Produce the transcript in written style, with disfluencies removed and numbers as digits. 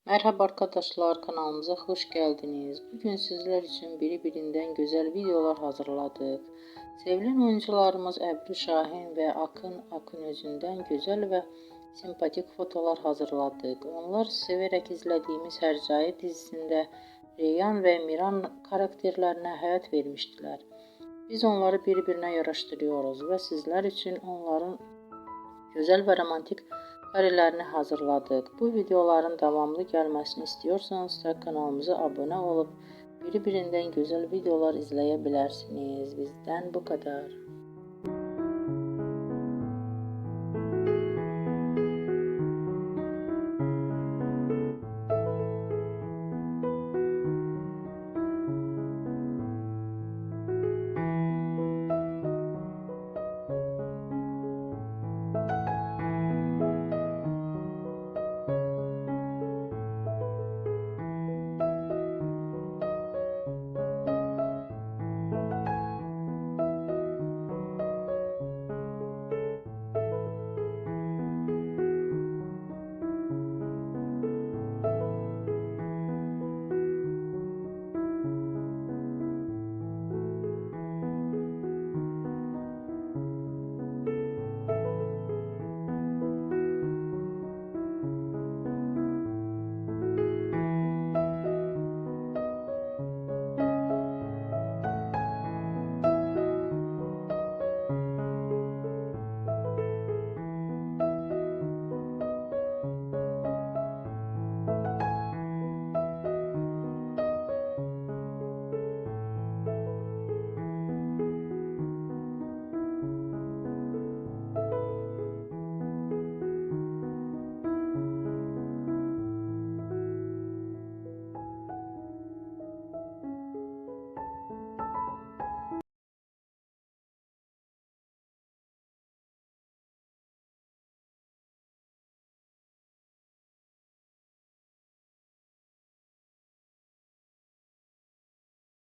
Merhaba arkadaşlar, kanalımıza hoş geldiniz. Bugün sizler için birbirinden güzel videolar hazırladık. Sevilen oyuncularımız Ebru Şahin ve Akın Akınözü'nden güzel ve sempatik fotolar hazırladık. Onlar severek izlediğimiz Hercai dizisinde Reyhan ve Miran karakterlerine hayat vermiştiler. Biz onları birbirine yaraştırıyoruz ve sizler için onların güzel ve romantik karelerini hazırladık. Bu videoların devamlı gelmesini istiyorsanız da kanalımıza abone olup birbirinden güzel videolar izleyebilirsiniz. Bizden bu kadar.